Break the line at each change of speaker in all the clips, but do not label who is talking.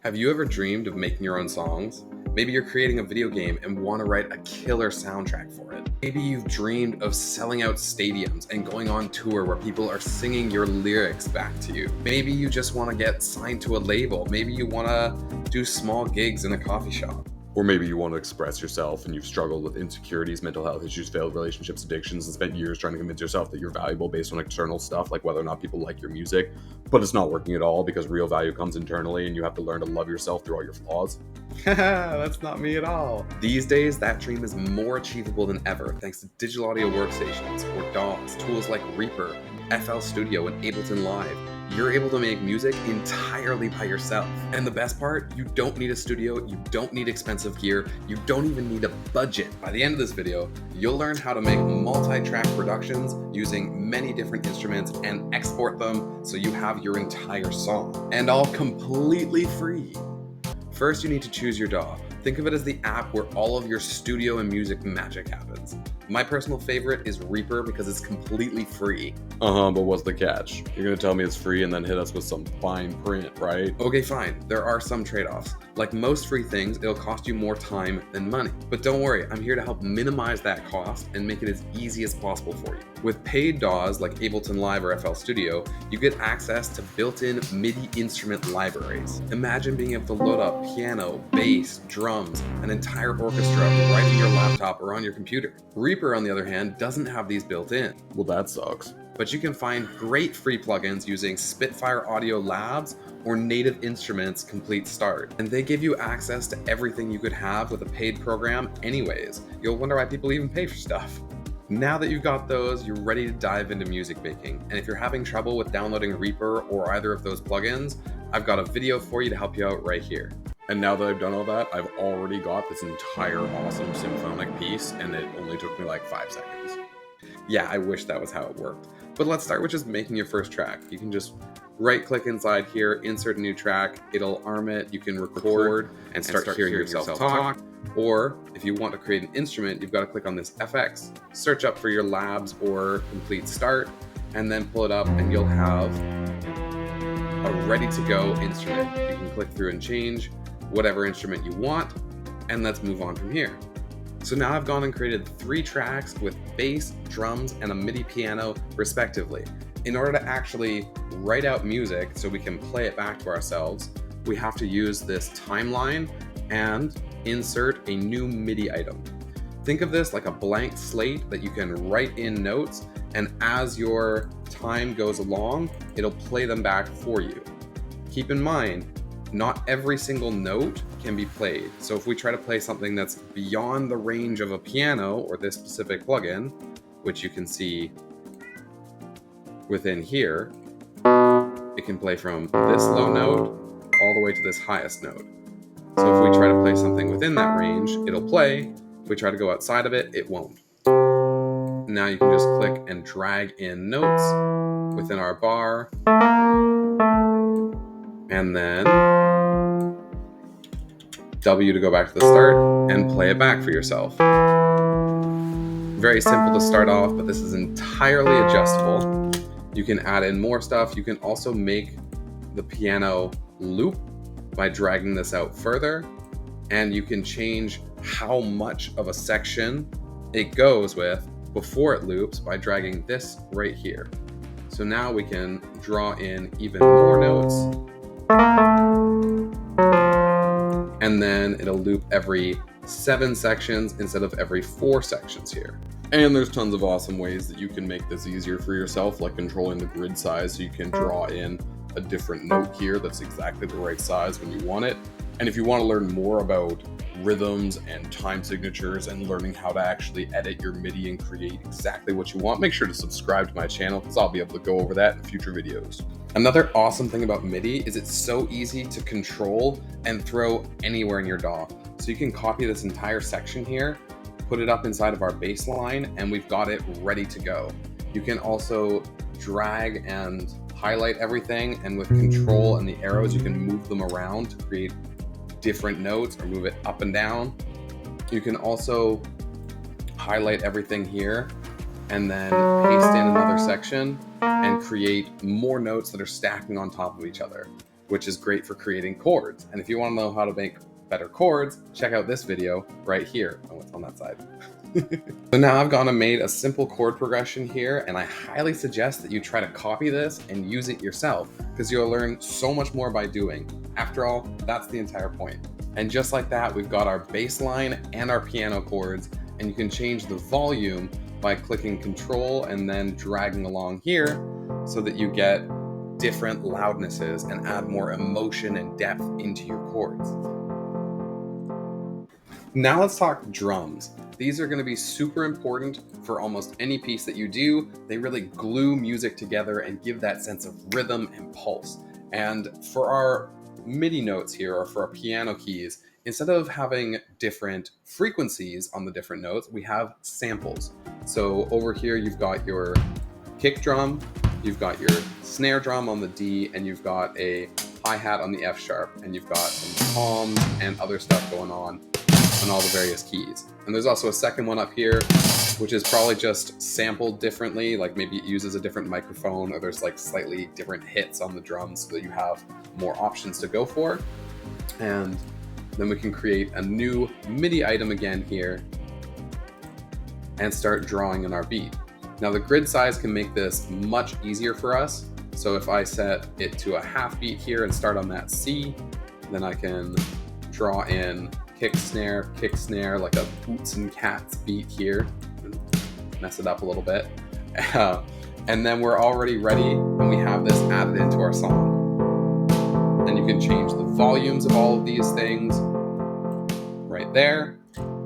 Have you ever dreamed of making your own songs? Maybe you're creating a video game and want to write a killer soundtrack for it. Maybe you've dreamed of selling out stadiums and going on tour where people are singing your lyrics back to you. Maybe you just want to get signed to a label. Maybe you want to do small gigs in a coffee shop.
Or maybe you want to express yourself and you've struggled with insecurities, mental health issues, failed relationships, addictions, and spent years trying to convince yourself that you're valuable based on external stuff, like whether or not people like your music, but it's not working at all because real value comes internally and you have to learn to love yourself through all your flaws.
That's not me at all. These days, that dream is more achievable than ever thanks to digital audio workstations or DAWs, tools like Reaper, FL Studio, and Ableton Live. You're able to make music entirely by yourself. And the best part, you don't need a studio, you don't need expensive gear, you don't even need a budget. By the end of this video, you'll learn how to make multi-track productions using many different instruments and export them so you have your entire song. And all completely free. First, you need to choose your DAW. Think of it as the app where all of your studio and music magic happens. My personal favorite is Reaper because it's completely free.
But what's the catch? You're gonna tell me it's free and then hit us with some fine print, right?
Okay, fine. There are some trade-offs. Like most free things, it'll cost you more time than money. But don't worry, I'm here to help minimize that cost and make it as easy as possible for you. With paid DAWs like Ableton Live or FL Studio, you get access to built-in MIDI instrument libraries. Imagine being able to load up piano, bass, drums, an entire orchestra right in your laptop or on your computer. Reaper, on the other hand, doesn't have these built in.
Well, that sucks.
But you can find great free plugins using Spitfire Audio Labs or Native Instruments Komplete Start. And they give you access to everything you could have with a paid program anyways. You'll wonder why people even pay for stuff. Now that you've got those, you're ready to dive into music making. And if you're having trouble with downloading Reaper or either of those plugins, I've got a video for you to help you out right here.
And now that I've done all that, I've already got this entire awesome symphonic piece, and it only took me like 5 seconds.
Yeah, I wish that was how it worked. But let's start with just making your first track. You can just right-click inside here, insert a new track, it'll arm it, you can record and start hearing yourself talk. Or if you want to create an instrument, you've got to click on this FX, search up for your labs or Komplete Start, and then pull it up and you'll have a ready-to-go instrument. You can click through and change whatever instrument you want, and let's move on from here. So now I've gone and created 3 tracks with bass, drums, and a MIDI piano respectively. In order to actually write out music so we can play it back to ourselves, we have to use this timeline and insert a new MIDI item. Think of this like a blank slate that you can write in notes, and as your time goes along, it'll play them back for you. Keep in mind, not every single note can be played. So if we try to play something that's beyond the range of a piano or this specific plugin, which you can see within here, it can play from this low note all the way to this highest note. So if we try to play something within that range, it'll play. If we try to go outside of it, it won't. Now you can just click and drag in notes within our bar, and then W to go back to the start and play it back for yourself. Very simple to start off, but this is entirely adjustable. You can add in more stuff. You can also make the piano loop by dragging this out further, and you can change how much of a section it goes with before it loops by dragging this right here. So now we can draw in even more notes, and then it'll loop every 7 sections instead of every 4 sections here. And there's tons of awesome ways that you can make this easier for yourself, like controlling the grid size so you can draw in a different note here that's exactly the right size when you want it. And if you want to learn more about rhythms and time signatures and learning how to actually edit your MIDI and create exactly what you want, make sure to subscribe to my channel because I'll be able to go over that in future videos. Another awesome thing about MIDI is it's so easy to control and throw anywhere in your DAW. So you can copy this entire section here, put it up inside of our bass line, and we've got it ready to go. You can also drag and highlight everything, and with control and the arrows, you can move them around to create different notes or move it up and down. You can also highlight everything here and then paste in another section and create more notes that are stacking on top of each other. which is great for creating chords. And if you want to know how to make better chords, check out this video right here. Oh, it's on that side. So now I've gone and made a simple chord progression here, and I highly suggest that you try to copy this and use it yourself, because you'll learn so much more by doing. After all, that's the entire point. And just like that, we've got our bass line and our piano chords, and you can change the volume by clicking Control and then dragging along here so that you get different loudnesses and add more emotion and depth into your chords. Now let's talk drums. These are going to be super important for almost any piece that you do. They really glue music together and give that sense of rhythm and pulse. And for our MIDI notes here, or for our piano keys, instead of having different frequencies on the different notes, we have samples. So over here, you've got your kick drum, you've got your snare drum on the D, and you've got a hi-hat on the F sharp, and you've got some toms and other stuff going on all the various keys. And there's also a second one up here, which is probably just sampled differently, like maybe it uses a different microphone, or there's like slightly different hits on the drums so that you have more options to go for. And then we can create a new MIDI item again here and start drawing in our beat. Now the grid size can make this much easier for us. So if I set it to a half beat here and start on that C, then I can draw in kick snare, like a boots and cats beat here. Mess it up a little bit. And then we're already ready, and we have this added into our song. And you can change the volumes of all of these things right there.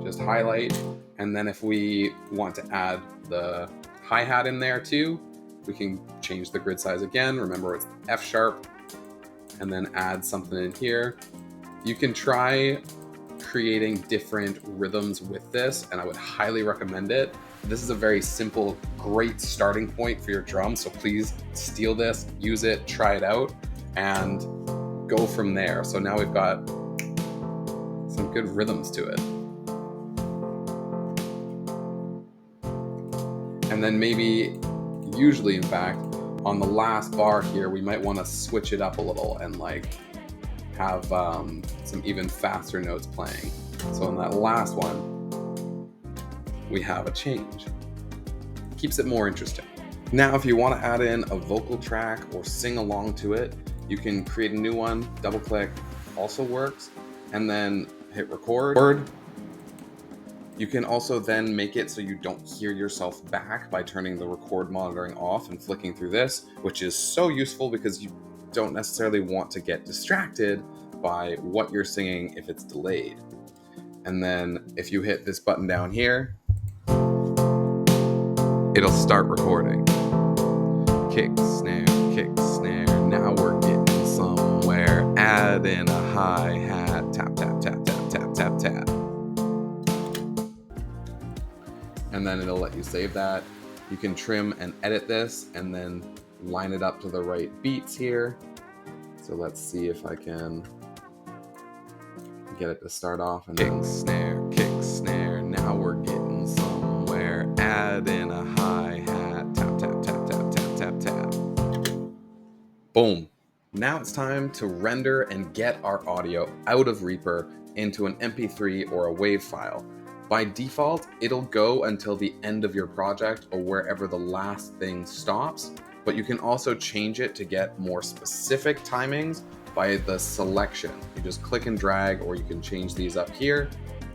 Just highlight. And then if we want to add the hi-hat in there too, we can change the grid size again. Remember, it's F sharp, and then add something in here. You can try creating different rhythms with this, and I would highly recommend it. This is a very simple, great starting point for your drums, so please steal this, use it, try it out, and go from there. So now we've got some good rhythms to it. And then maybe, usually in fact, on the last bar here, we might want to switch it up a little and like have some even faster notes playing. So in that last one, we have a change. Keeps it more interesting. Now, if you want to add in a vocal track or sing along to it, you can create a new one, double click, also works, and then hit record. You can also then make it so you don't hear yourself back by turning the record monitoring off and flicking through this, which is so useful because you don't necessarily want to get distracted by what you're singing if it's delayed. And then if you hit this button down here, it'll start recording. Kick, snare, now we're getting somewhere. Add in a hi-hat, tap, tap, tap, tap, tap, tap, tap. And then it'll let you save that. You can trim and edit this and then line it up to the right beats here. So let's see if I can get it to start off. And kick, snare, now we're getting somewhere. Add in a hi-hat, tap, tap, tap, tap, tap, tap, tap. Boom. Now it's time to render and get our audio out of Reaper into an MP3 or a WAV file. By default, it'll go until the end of your project or wherever the last thing stops, but you can also change it to get more specific timings by the selection. You just click and drag, or you can change these up here,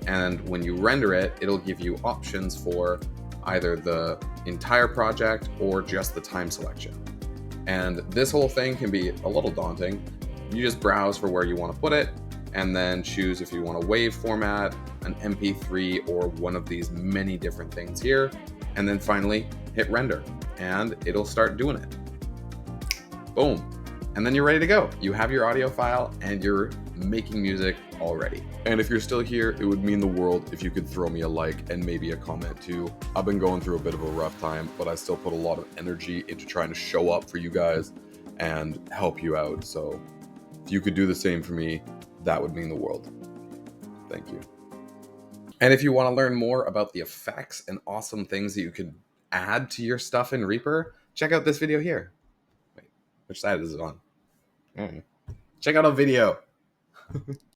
and when you render it, it'll give you options for either the entire project or just the time selection. And this whole thing can be a little daunting. You just browse for where you want to put it, and then choose if you want a WAV format, an MP3, or one of these many different things here. And then finally, hit render, and it'll start doing it. Boom. And then you're ready to go. You have your audio file, and you're making music already. And if you're still here, it would mean the world if you could throw me a like and maybe a comment too. I've been going through a bit of a rough time, but I still put a lot of energy into trying to show up for you guys and help you out. So if you could do the same for me, that would mean the world. Thank you. And if you want to learn more about the effects and awesome things that you could add to your stuff in Reaper, check out this video here. Wait, which side is it on? Check out a video.